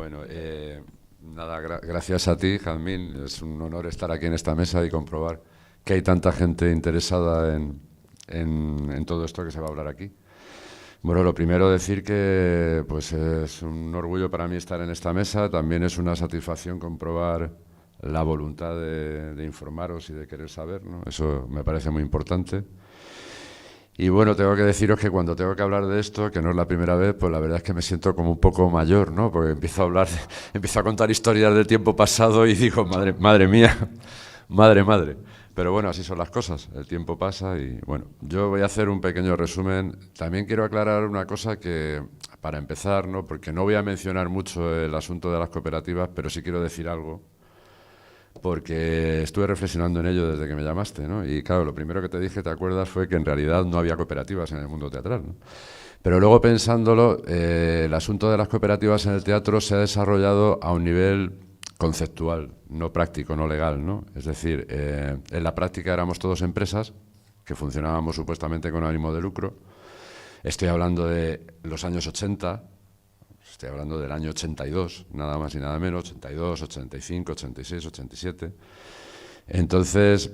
Bueno, nada, gracias a ti, Jazmín. Es un honor estar aquí en esta mesa y comprobar que hay tanta gente interesada en todo esto que se va a hablar aquí. Bueno, lo primero decir que pues es un orgullo para mí estar en esta mesa. También es una satisfacción comprobar la voluntad de informaros y de querer saber, ¿no? Eso me parece muy importante. Y bueno, tengo que deciros que cuando tengo que hablar de esto, que no es la primera vez, pues la verdad es que me siento como un poco mayor, ¿no? Porque empiezo a hablar, empiezo a contar historias del tiempo pasado y digo, madre, madre mía, madre. Pero bueno, así son las cosas, el tiempo pasa y bueno, yo voy a hacer un pequeño resumen. También quiero aclarar una cosa que, para empezar, ¿no? Porque no voy a mencionar mucho el asunto de las cooperativas, pero sí quiero decir algo porque estuve reflexionando en ello desde que me llamaste, ¿no? Y claro, lo primero que te dije, ¿te acuerdas?, fue que en realidad no había cooperativas en el mundo teatral, ¿no? Pero luego pensándolo, el asunto de las cooperativas en el teatro se ha desarrollado a un nivel conceptual, no práctico, no legal, ¿no? Es decir, en la práctica éramos todos empresas que funcionábamos supuestamente con ánimo de lucro. Estoy hablando de los años 80, estoy hablando del año 82, nada más y nada menos, 82, 85, 86, 87. Entonces,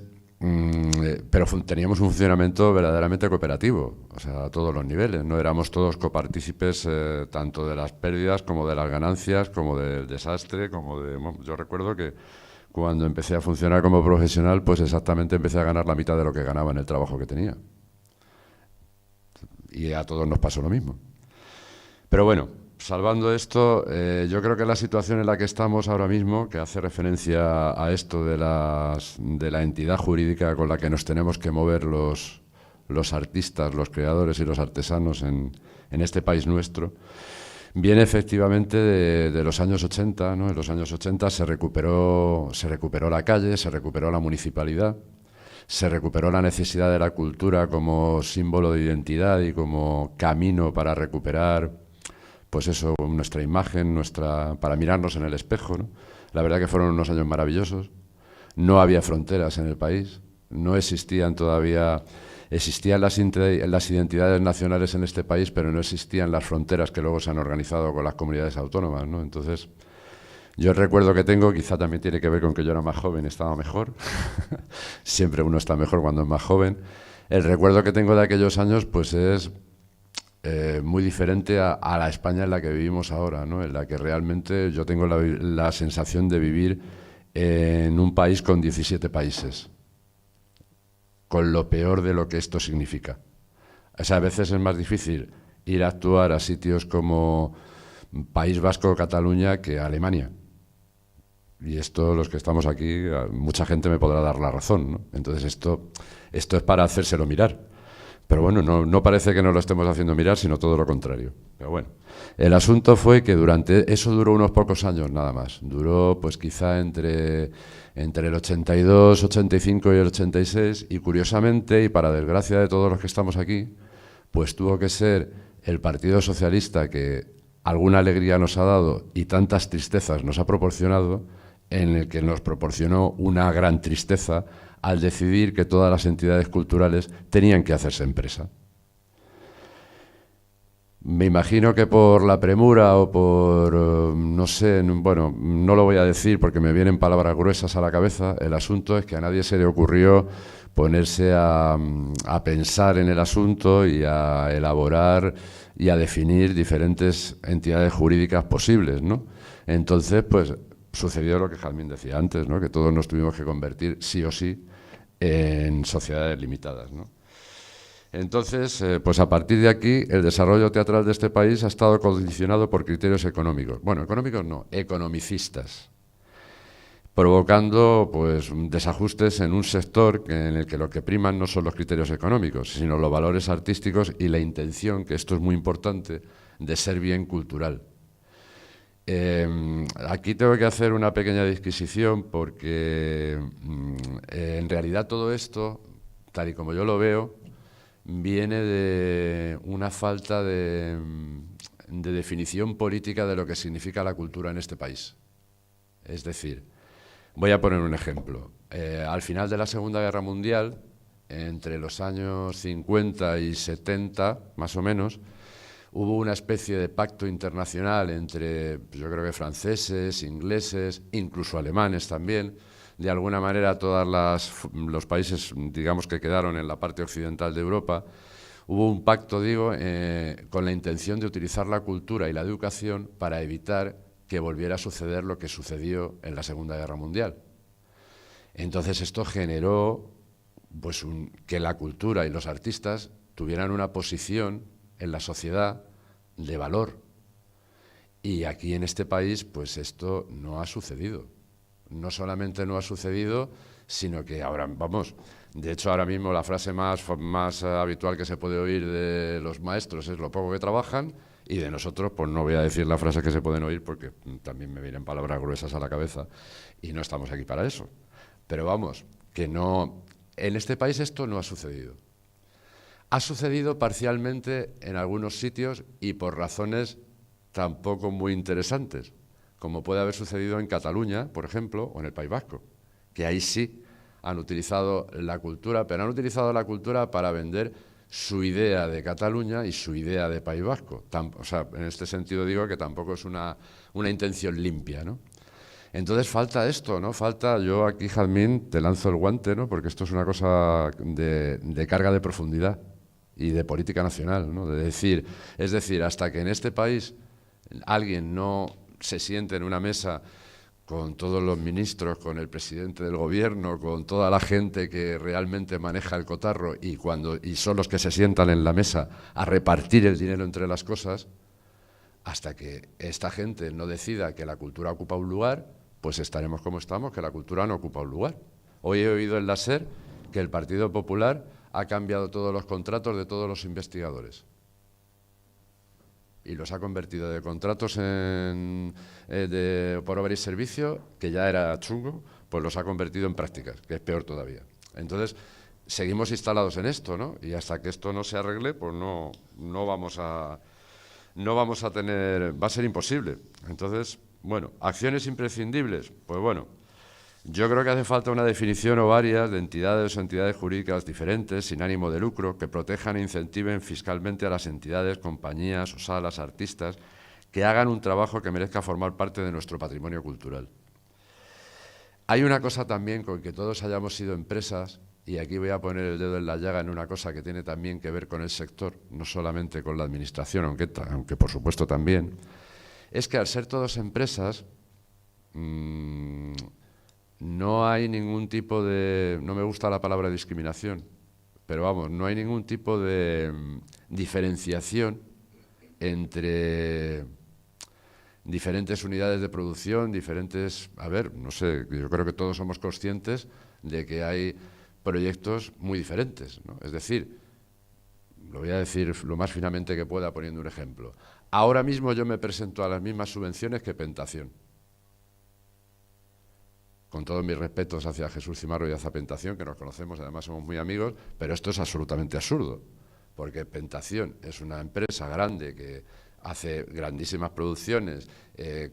pero teníamos un funcionamiento verdaderamente cooperativo, o sea, a todos los niveles. No éramos todos copartícipes tanto de las pérdidas como de las ganancias, como del desastre, como de... Bueno, yo recuerdo que cuando empecé a funcionar como profesional, pues exactamente empecé a ganar la mitad de lo que ganaba en el trabajo que tenía. Y a todos nos pasó lo mismo. Pero bueno, salvando esto, yo creo que la situación en la que estamos ahora mismo, que hace referencia a esto de la entidad jurídica con la que nos tenemos que mover los artistas, los creadores y los artesanos en este país nuestro, viene efectivamente de los años 80, ¿no? En los años 80 se recuperó la calle, se recuperó la municipalidad, se recuperó la necesidad de la cultura como símbolo de identidad y como camino para recuperar, pues eso, nuestra imagen, para mirarnos en el espejo, ¿no? La verdad que fueron unos años maravillosos. No había fronteras en el país, no existían todavía, existían las identidades nacionales en este país, pero no existían las fronteras que luego se han organizado con las comunidades autónomas, ¿no? Entonces, yo el recuerdo que tengo, quizá también tiene que ver con que yo era más joven, estaba mejor. Siempre uno está mejor cuando es más joven. El recuerdo que tengo de aquellos años, pues es muy diferente a la España en la que vivimos ahora, ¿no? En la que realmente yo tengo la sensación de vivir en un país con 17 países, con lo peor de lo que esto significa. O sea, a veces es más difícil ir a actuar a sitios como País Vasco o Cataluña que a Alemania. Y esto, los que estamos aquí, mucha gente me podrá dar la razón, ¿no? Entonces esto es para hacérselo mirar. Pero bueno, no parece que nos lo estemos haciendo mirar, sino todo lo contrario. Pero bueno, el asunto fue que eso duró unos pocos años nada más. Duró pues quizá entre el 82, 85 y el 86, y curiosamente, y para desgracia de todos los que estamos aquí, pues tuvo que ser el Partido Socialista, que alguna alegría nos ha dado y tantas tristezas nos ha proporcionado, en el que nos proporcionó una gran tristeza al decidir que todas las entidades culturales tenían que hacerse empresa. Me imagino que por la premura o por, no sé, bueno, no lo voy a decir porque me vienen palabras gruesas a la cabeza. El asunto es que a nadie se le ocurrió ponerse a pensar en el asunto y a elaborar y a definir diferentes entidades jurídicas posibles, ¿no? Entonces, pues sucedió lo que Jazmín decía antes, ¿no? Que todos nos tuvimos que convertir sí o sí en sociedades limitadas, ¿no? Entonces, pues a partir de aquí, el desarrollo teatral de este país ha estado condicionado por criterios económicos. Bueno, económicos no, economicistas, provocando pues desajustes en un sector en el que lo que priman no son los criterios económicos, sino los valores artísticos y la intención, que esto es muy importante, de ser bien cultural. Aquí tengo que hacer una pequeña disquisición porque en realidad todo esto, tal y como yo lo veo, viene de una falta de definición política de lo que significa la cultura en este país. Es decir, voy a poner un ejemplo. Al final de la Segunda Guerra Mundial, entre los años 50 y 70, más o menos, Hubo una especie de pacto internacional entre, yo creo que franceses, ingleses, incluso alemanes también. De alguna manera, los países, digamos, que quedaron en la parte occidental de Europa, hubo un pacto, digo, con la intención de utilizar la cultura y la educación para evitar que volviera a suceder lo que sucedió en la Segunda Guerra Mundial. Entonces esto generó pues, que la cultura y los artistas tuvieran una posición en la sociedad de valor. Y aquí en este país, pues esto no ha sucedido. No solamente no ha sucedido, sino que ahora, vamos, de hecho ahora mismo la frase más habitual que se puede oír de los maestros es lo poco que trabajan, y de nosotros, pues no voy a decir las frases que se pueden oír porque también me vienen palabras gruesas a la cabeza y no estamos aquí para eso. Pero vamos, que no, en este país esto no ha sucedido. Ha sucedido parcialmente en algunos sitios y por razones tampoco muy interesantes, como puede haber sucedido en Cataluña, por ejemplo, o en el País Vasco, que ahí sí han utilizado la cultura, pero han utilizado la cultura para vender su idea de Cataluña y su idea de País Vasco. O sea, en este sentido digo que tampoco es una intención limpia, ¿no? Entonces falta esto, ¿no? Falta, yo aquí, Jazmín, te lanzo el guante, ¿no? Porque esto es una cosa de carga de profundidad y de política nacional, ¿no? Es decir, hasta que en este país alguien no se siente en una mesa con todos los ministros, con el presidente del gobierno, con toda la gente que realmente maneja el cotarro y son los que se sientan en la mesa a repartir el dinero entre las cosas, hasta que esta gente no decida que la cultura ocupa un lugar, pues estaremos como estamos, que la cultura no ocupa un lugar. Hoy he oído en la SER que el Partido Popular ha cambiado todos los contratos de todos los investigadores y los ha convertido de contratos por obra y servicio, que ya era chungo, pues los ha convertido en prácticas, que es peor todavía. Entonces, seguimos instalados en esto, ¿no? Y hasta que esto no se arregle, pues no vamos a tener, va a ser imposible. Entonces, bueno, acciones imprescindibles, pues bueno, yo creo que hace falta una definición o varias de entidades o entidades jurídicas diferentes, sin ánimo de lucro, que protejan e incentiven fiscalmente a las entidades, compañías o salas, artistas, que hagan un trabajo que merezca formar parte de nuestro patrimonio cultural. Hay una cosa también con que todos hayamos sido empresas, y aquí voy a poner el dedo en la llaga en una cosa que tiene también que ver con el sector, no solamente con la administración, aunque por supuesto también, es que al ser todos empresas, no hay ningún tipo de, no me gusta la palabra discriminación, pero vamos, no hay ningún tipo de diferenciación entre diferentes unidades de producción, no sé, yo creo que todos somos conscientes de que hay proyectos muy diferentes, ¿no? Es decir, lo voy a decir lo más finamente que pueda poniendo un ejemplo. Ahora mismo yo me presento a las mismas subvenciones que Pentación. Con todos mis respetos hacia Jesús Cimarro y hacia Pentación, que nos conocemos, además somos muy amigos, pero esto es absolutamente absurdo, porque Pentación es una empresa grande que hace grandísimas producciones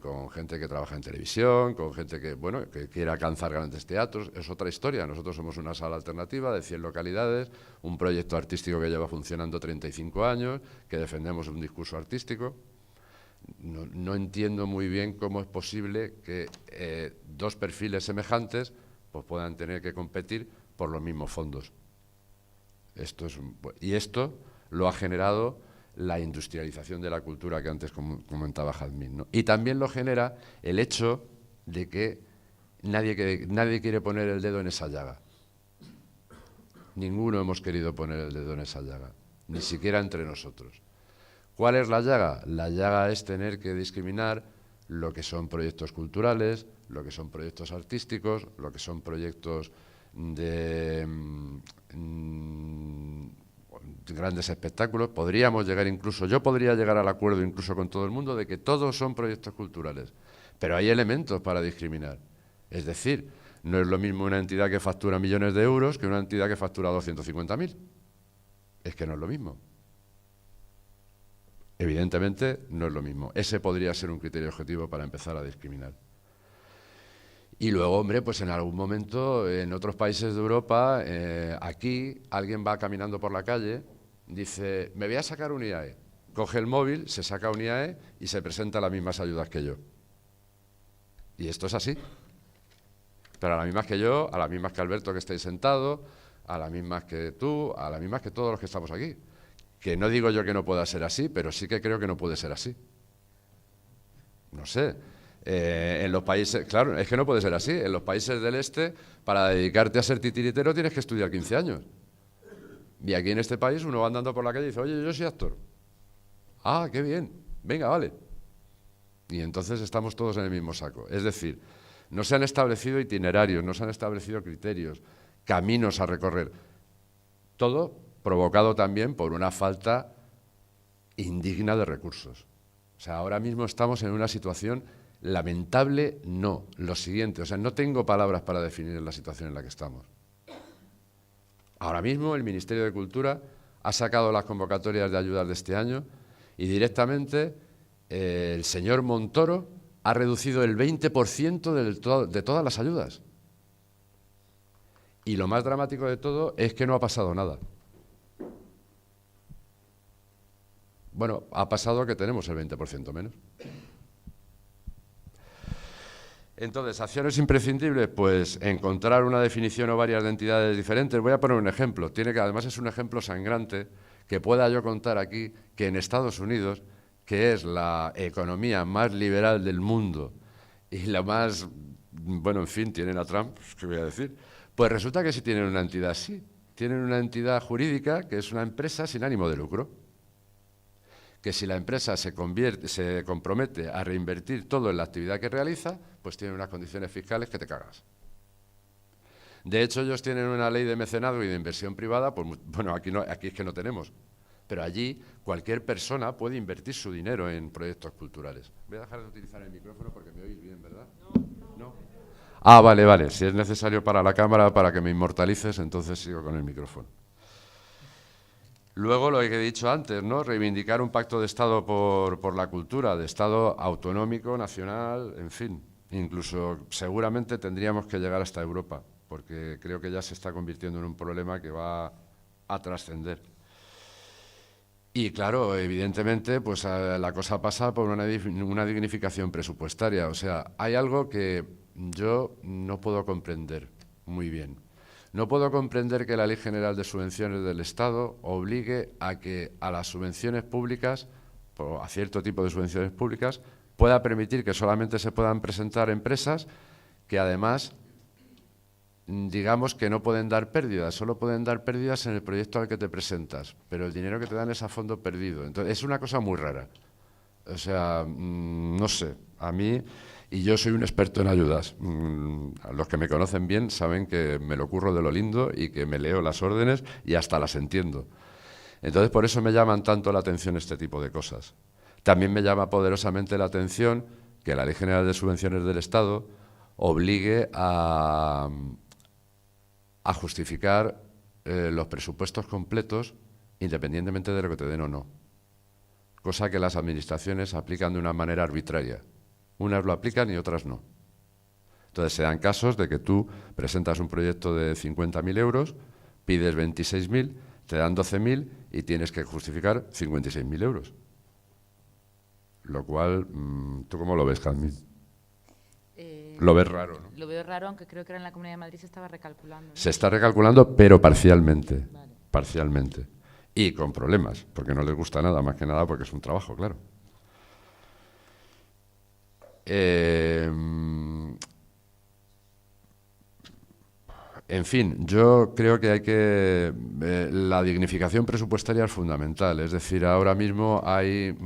con gente que trabaja en televisión, con gente que quiere alcanzar grandes teatros, es otra historia. Nosotros somos una sala alternativa de 100 localidades, un proyecto artístico que lleva funcionando 35 años, que defendemos un discurso artístico. No entiendo muy bien cómo es posible que dos perfiles semejantes pues puedan tener que competir por los mismos fondos. Y esto lo ha generado la industrialización de la cultura que antes comentaba Jazmín, ¿no? Y también lo genera el hecho de que nadie quiere poner el dedo en esa llaga. Ninguno hemos querido poner el dedo en esa llaga, ni siquiera entre nosotros. ¿Cuál es la llaga? La llaga es tener que discriminar lo que son proyectos culturales, lo que son proyectos artísticos, lo que son proyectos de grandes espectáculos. Yo podría llegar al acuerdo incluso con todo el mundo de que todos son proyectos culturales, pero hay elementos para discriminar. Es decir, no es lo mismo una entidad que factura millones de euros que una entidad que factura 250.000. Es que no es lo mismo. Evidentemente no es lo mismo. Ese podría ser un criterio objetivo para empezar a discriminar. Y luego, hombre, pues en algún momento, en otros países de Europa, aquí alguien va caminando por la calle, dice, me voy a sacar un IAE. coge el móvil, se saca un IAE y se presenta a las mismas ayudas que yo. Y esto es así. Pero a las mismas que yo, a las mismas que Alberto que estáis sentado, a las mismas que tú, a las mismas que todos los que estamos aquí. Que no digo yo que no pueda ser así, pero sí que creo que no puede ser así. No sé. En los países, claro, es que no puede ser así. En los países del este, para dedicarte a ser titiritero tienes que estudiar 15 años. Y aquí en este país uno va andando por la calle y dice, oye, yo soy actor. Ah, qué bien. Venga, vale. Y entonces estamos todos en el mismo saco. Es decir, no se han establecido itinerarios, no se han establecido criterios, caminos a recorrer. Todo provocado también por una falta indigna de recursos. O sea, ahora mismo estamos en una situación lamentable, no. Lo siguiente, o sea, no tengo palabras para definir la situación en la que estamos. Ahora mismo el Ministerio de Cultura ha sacado las convocatorias de ayudas de este año y directamente el señor Montoro ha reducido el 20% de todas las ayudas. Y lo más dramático de todo es que no ha pasado nada. Bueno, ha pasado que tenemos el 20% menos. Entonces, ¿acciones imprescindibles? Pues encontrar una definición o varias de entidades diferentes. Voy a poner un ejemplo. Además es un ejemplo sangrante que pueda yo contar aquí que en Estados Unidos, que es la economía más liberal del mundo y la más, bueno, en fin, tienen a Trump, ¿qué voy a decir? Pues resulta que sí tienen una entidad así. Tienen una entidad jurídica que es una empresa sin ánimo de lucro. Que si la empresa se compromete a reinvertir todo en la actividad que realiza, pues tiene unas condiciones fiscales que te cagas. De hecho, ellos tienen una ley de mecenazgo y de inversión privada, pues bueno, aquí es que no tenemos, pero allí cualquier persona puede invertir su dinero en proyectos culturales. Voy a dejar de utilizar el micrófono porque me oís bien, ¿verdad? ¿No? Ah, vale, vale, si es necesario para la cámara, para que me inmortalices, entonces sigo con el micrófono. Luego, lo que he dicho antes, ¿no? Reivindicar un pacto de Estado por la cultura, de Estado autonómico, nacional, en fin. Incluso seguramente tendríamos que llegar hasta Europa, porque creo que ya se está convirtiendo en un problema que va a trascender. Y claro, evidentemente, pues la cosa pasa por una dignificación presupuestaria. O sea, hay algo que yo no puedo comprender muy bien. No puedo comprender que la Ley General de Subvenciones del Estado obligue a que a las subvenciones públicas, a cierto tipo de subvenciones públicas, pueda permitir que solamente se puedan presentar empresas que además, digamos que no pueden dar pérdidas, solo pueden dar pérdidas en el proyecto al que te presentas, pero el dinero que te dan es a fondo perdido. Entonces, es una cosa muy rara. O sea, no sé, a mí... Y yo soy un experto en ayudas. Los que me conocen bien saben que me lo curro de lo lindo y que me leo las órdenes y hasta las entiendo. Entonces, por eso me llaman tanto la atención este tipo de cosas. También me llama poderosamente la atención que la Ley General de Subvenciones del Estado obligue a justificar los presupuestos completos independientemente de lo que te den o no. Cosa que las administraciones aplican de una manera arbitraria. Unas lo aplican y otras no. Entonces se dan casos de que tú presentas un proyecto de 50.000 euros, pides 26.000, te dan 12.000 y tienes que justificar 56.000 euros. Lo cual, ¿tú cómo lo ves, Carmen? Lo ves raro, ¿no? Lo veo raro, aunque creo que ahora en la Comunidad de Madrid se estaba recalculando, ¿no? Se está recalculando, pero parcialmente. Vale. Parcialmente. Y con problemas, porque no les gusta nada, más que nada porque es un trabajo, claro. En fin, yo creo que hay que... la dignificación presupuestaria es fundamental, es decir, ahora mismo hay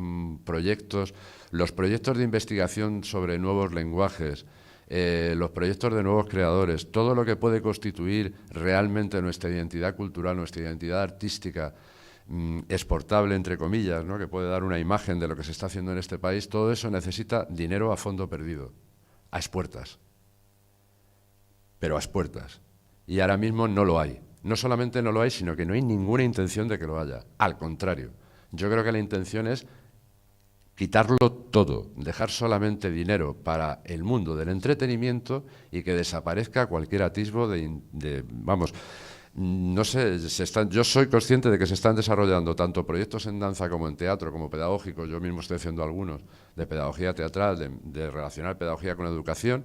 proyectos, los proyectos de investigación sobre nuevos lenguajes, los proyectos de nuevos creadores, todo lo que puede constituir realmente nuestra identidad cultural, nuestra identidad artística, exportable, entre comillas, ¿no? Que puede dar una imagen de lo que se está haciendo en este país, todo eso necesita dinero a fondo perdido, a expuertas, pero a expuertas. Y ahora mismo no lo hay. No solamente no lo hay, sino que no hay ninguna intención de que lo haya. Al contrario, yo creo que la intención es quitarlo todo, dejar solamente dinero para el mundo del entretenimiento y que desaparezca cualquier atisbo vamos, No sé, yo soy consciente de que se están desarrollando tanto proyectos en danza como en teatro, como pedagógicos. Yo mismo estoy haciendo algunos de pedagogía teatral, de relacionar pedagogía con educación,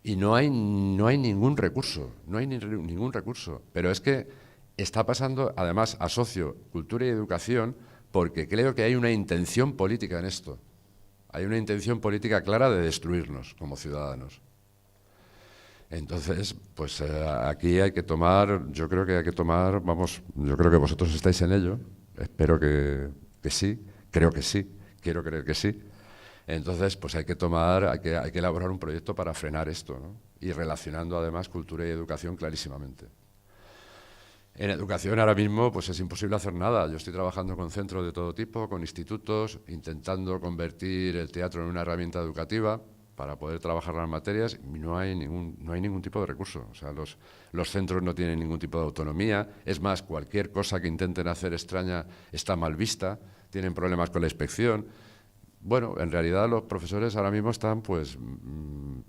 y no hay ningún recurso, no hay ningún recurso. Pero es que está pasando, además, asocio cultura y educación, porque creo que hay una intención política en esto. Hay una intención política clara de destruirnos como ciudadanos. Entonces, pues aquí hay que tomar, yo creo que hay que tomar, vamos, yo creo que vosotros estáis en ello, espero que sí, creo que sí, quiero creer que sí. Entonces, pues hay que tomar, hay que elaborar un proyecto para frenar esto, ¿no? Y relacionando además cultura y educación clarísimamente. En educación ahora mismo pues es imposible hacer nada. Yo estoy trabajando con centros de todo tipo, con institutos, intentando convertir el teatro en una herramienta educativa para poder trabajar las materias, y no hay ningún tipo de recurso. O sea, los centros no tienen ningún tipo de autonomía. Es más, cualquier cosa que intenten hacer extraña está mal vista, tienen problemas con la inspección. Bueno, en realidad los profesores ahora mismo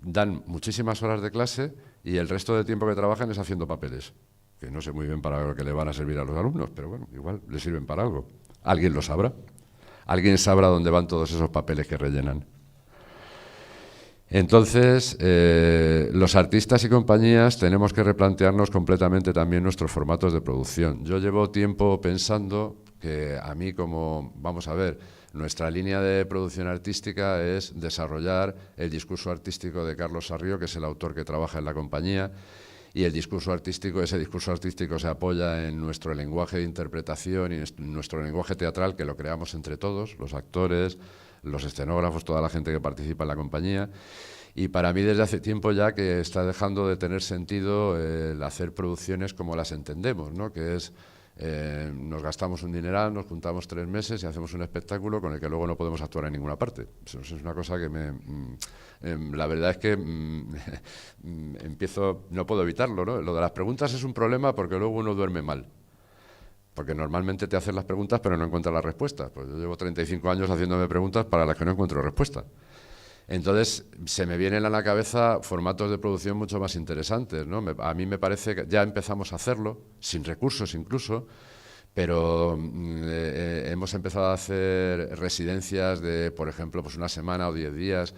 dan muchísimas horas de clase y el resto del tiempo que trabajan es haciendo papeles, que no sé muy bien para lo que le van a servir a los alumnos, pero bueno, igual les sirven para algo. ¿Alguien lo sabrá? ¿Alguien sabrá dónde van todos esos papeles que rellenan? Entonces, los artistas y compañías tenemos que replantearnos completamente también nuestros formatos de producción. Yo llevo tiempo pensando que a mí vamos a ver, nuestra línea de producción artística es desarrollar el discurso artístico de Carlos Sarrió, que es el autor que trabaja en la compañía, y ese discurso artístico se apoya en nuestro lenguaje de interpretación y en nuestro lenguaje teatral, que lo creamos entre todos, los actores, los escenógrafos, toda la gente que participa en la compañía. Y para mí desde hace tiempo ya que está dejando de tener sentido el hacer producciones como las entendemos, ¿no? Que es, nos gastamos un dineral, nos juntamos 3 meses y hacemos un espectáculo con el que luego no podemos actuar en ninguna parte. Eso es una cosa que la verdad es que no puedo evitarlo, ¿no? Lo de las preguntas es un problema porque luego uno duerme mal. Porque normalmente te hacen las preguntas pero no encuentras las respuestas. Pues yo llevo 35 años haciéndome preguntas para las que no encuentro respuesta. Entonces, se me vienen a la cabeza formatos de producción mucho más interesantes, ¿no? A mí me parece que ya empezamos a hacerlo, sin recursos incluso, pero hemos empezado a hacer residencias de, por ejemplo, pues 1 semana o 10 días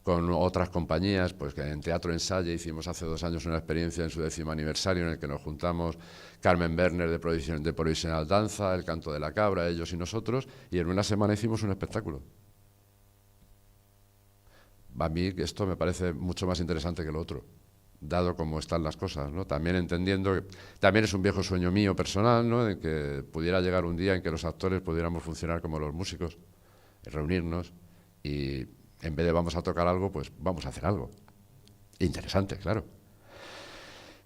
con otras compañías, pues que en Teatro Ensayo hicimos hace 2 años una experiencia en su 10º aniversario en el que nos juntamos Carmen Werner de Provisional Danza, El Canto de la Cabra, ellos y nosotros, y en 1 semana hicimos un espectáculo. A mí esto me parece mucho más interesante que lo otro, dado cómo están las cosas, ¿no? También entendiendo que también es un viejo sueño mío personal, ¿no? De que pudiera llegar un día en que los actores pudiéramos funcionar como los músicos, reunirnos y en vez de vamos a tocar algo, pues vamos a hacer algo. Interesante, claro.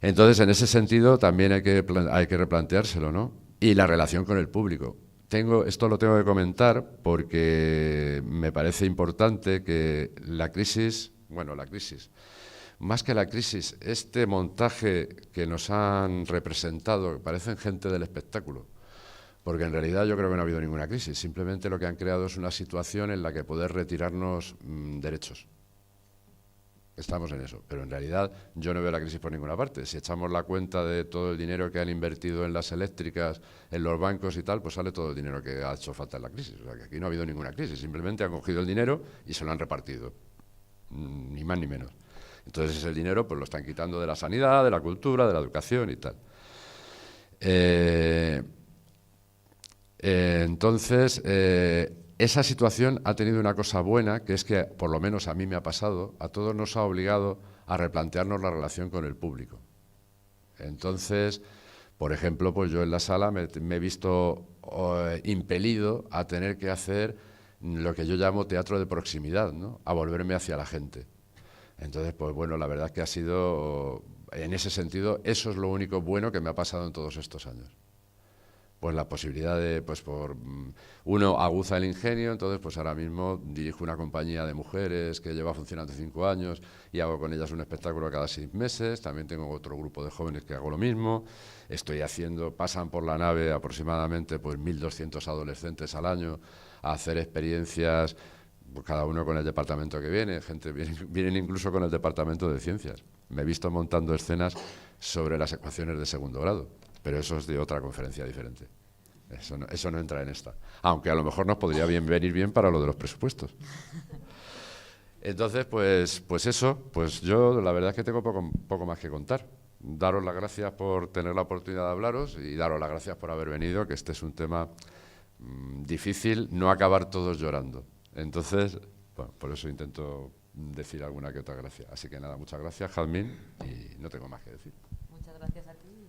Entonces, en ese sentido, también hay que replanteárselo, ¿no? Y la relación con el público. Esto lo tengo que comentar porque me parece importante que más que la crisis, este montaje que nos han representado, parecen gente del espectáculo, porque en realidad yo creo que no ha habido ninguna crisis, simplemente lo que han creado es una situación en la que poder retirarnos derechos. Estamos en eso, pero en realidad yo no veo la crisis por ninguna parte. Si echamos la cuenta de todo el dinero que han invertido en las eléctricas, en los bancos y tal, pues sale todo el dinero que ha hecho falta en la crisis. O sea, que aquí no ha habido ninguna crisis, simplemente han cogido el dinero y se lo han repartido, ni más ni menos. Entonces ese dinero pues lo están quitando de la sanidad, de la cultura, de la educación y tal. Entonces, esa situación ha tenido una cosa buena, que es que, por lo menos a mí me ha pasado, a todos nos ha obligado a replantearnos la relación con el público. Entonces, por ejemplo, pues yo en la sala me he visto impelido a tener que hacer lo que yo llamo teatro de proximidad, ¿no? A volverme hacia la gente. Entonces, pues bueno, la verdad es que ha sido, en ese sentido, eso es lo único bueno que me ha pasado en todos estos años. Pues la posibilidad de, pues uno aguza el ingenio, entonces pues ahora mismo dirijo una compañía de mujeres que lleva funcionando 5 años y hago con ellas un espectáculo cada 6 meses, también tengo otro grupo de jóvenes que hago lo mismo, pasan por la nave aproximadamente pues 1.200 adolescentes al año a hacer experiencias pues cada uno con el departamento que viene, vienen incluso con el departamento de ciencias. Me he visto montando escenas sobre las ecuaciones de segundo grado, pero eso es de otra conferencia diferente. Eso no entra en esta. Aunque a lo mejor nos podría venir bien para lo de los presupuestos. Entonces, pues eso, pues yo la verdad es que tengo poco más que contar. Daros las gracias por tener la oportunidad de hablaros y daros las gracias por haber venido, que este es un tema difícil, no acabar todos llorando. Entonces, bueno, por eso intento decir alguna que otra gracia. Así que nada, muchas gracias, Jazmín, y no tengo más que decir. Muchas gracias a ti.